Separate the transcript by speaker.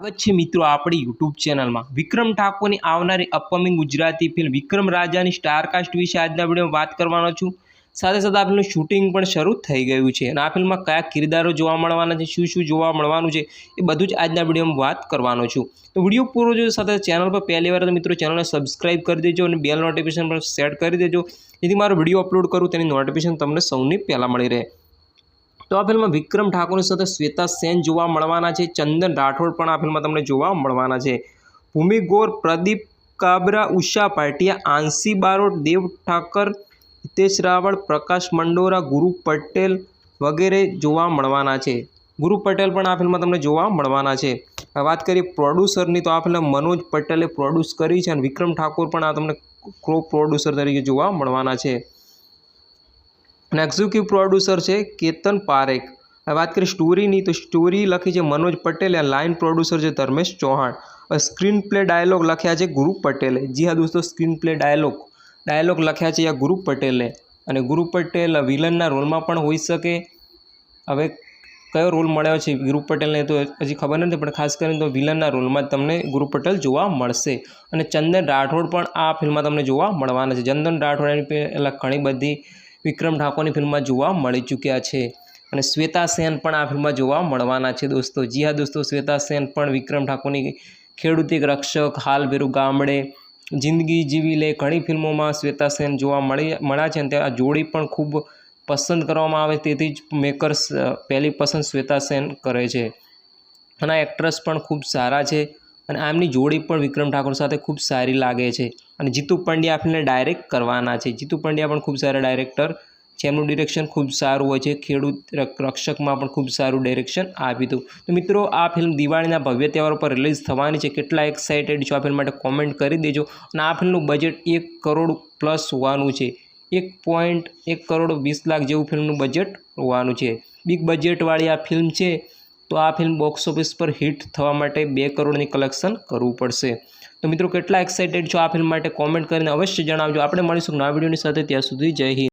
Speaker 1: સ્વાગત છે મિત્રો આપણી યુટ્યુબ ચેનલમાં વિક્રમ ઠાકોરની આવનારી અપકમિંગ ગુજરાતી ફિલ્મ વિક્રમ રાજાની સ્ટારકાસ્ટ વિશે આજના વિડીયોમાં વાત કરવાનો છું। સાથે સાથે આ ફિલ્મનું શૂટિંગ પણ શરૂ થઈ ગયું છે અને આ ફિલ્મમાં કયા કિરદારો જોવા મળવાના છે, શું જોવા મળવાનું છે, એ બધું જ આજના વિડીયોમાં વાત કરવાનો છું। તો વિડીયો પૂરો જોજો, સાથે ચેનલ પર પહેલી વાર તો મિત્રો ચેનલને સબસ્ક્રાઇબ કરી દેજો અને બેલ નોટિફિકેશન પર સેટ કરી દેજો, જેથી મારો વિડીયો અપલોડ કરું તેની નોટિફિકેશન તમને સૌથી પહેલાં મળી રહે। तो आ फिल्म में विक्रम ठाकुर साथ श्वेता सेन जोवा मळवाना छे, चंदन राठौड़ पण आ फिल्म में तमने जोवा मळवाना छे, भूमि गौर, प्रदीप काबरा, उषा भाटिया, आंसी बारोट, देव ठाकर, हितेश रावल, प्रकाश मंडोरा, गुरु पटेल वगैरह जोवा मळवाना छे। गुरु पटेल पण आ फिल्म में तमने जोवा मळवाना छे। बात करिए प्रोड्यूसरनी तो आ फिल्म मनोज पटेले प्रोड्यूस करी छे अने विक्रम ठाकुर पण आ तमने को प्रोड्यूसर तरीके जोवा मळवाना छे। एक्ઝિક્યુટિવ प्रोड्यूसर है केतन पारेख। बात करिए स्टोरी तो स्टोरी लखी है मनोज पटेल, लाइन प्रोड्यूसर है धर्मेश चौहान, और स्क्रीन प्ले डायलॉग लख्या है गुरु पटेले। जी हाँ दोस्तों, स्क्रीन प्ले डायलॉग लख्या है गुरु पटेले। और गुरु पटेल विलन रोल में पण होई सके। हवे कयो रोल मळ्यो छे गुरु पटेल ने तो हजी खबर नहीं, पण खास करीने तो विलन रोल में तमने गुरु पटेल जोवा मळशे। अने चंदन राठौड़ पण आ फिल्म में तमने जोवा मळवाना छे। चंदन राठौड़ एनी पहेला घणी बधी विक्रम ठाकुर फिल्म में जोवा मळी चूक्या है। और श्वेता सेन पण आ फिल्म में जोवा मळवाना छे दोस्तों। जी हाँ दोस्तों, श्वेता सेन पण विक्रम ठाकुर खेडूत एक रक्षक, हाल बेरू गामडे, जिंदगी जीवी ले, घणी फिल्मों में श्वेता सेन जोवा मळ्या छे। आ जोड़ी पण खूब पसंद करवामां आवे, तेथी ज मेकर्स पहली पसंद श्वेता सेन करे छे। अने आ एक्ट्रेस पण खूब सारा छे અને આમની જોડી પણ વિક્રમ ઠાકોર સાથે ખૂબ સારી લાગે છે। અને જીતુ પંડ્યા આ ફિલ્મને ડાયરેક્ટ કરવાના છે। જીતુ પંડ્યા પણ ખૂબ સારા ડાયરેક્ટર છે, એમનું ડિરેક્શન ખૂબ સારું હોય છે। ખેડૂત રક્ષકમાં પણ ખૂબ સારું ડાયરેક્શન આપ્યું હતું। તો મિત્રો આ ફિલ્મ દિવાળીના ભવ્ય તહેવારો પર રિલીઝ થવાની છે। કેટલા એક્સાઇટેડ છો આ ફિલ્મ માટે કોમેન્ટ કરી દેજો। અને આ ફિલ્મનું બજેટ 1 કરોડ પ્લસ હોવાનું છે। 1.1 કરોડ 20 લાખ જેવું ફિલ્મનું બજેટ હોવાનું છે। બિગ બજેટવાળી આ ફિલ્મ છે, तो आ फिल्म बॉक्स ऑफिस पर हिट थवा माटे 2 करोड़ कलेक्शन करवू पड़शे। तो मित्रों केटला एक्साइटेड छो आ फिल्म माटे कॉमेंट करीने अवश्य जणावजो। आपणे मळीशुं नवा विडियोनी साथे, त्यां सुधी जय हिंद।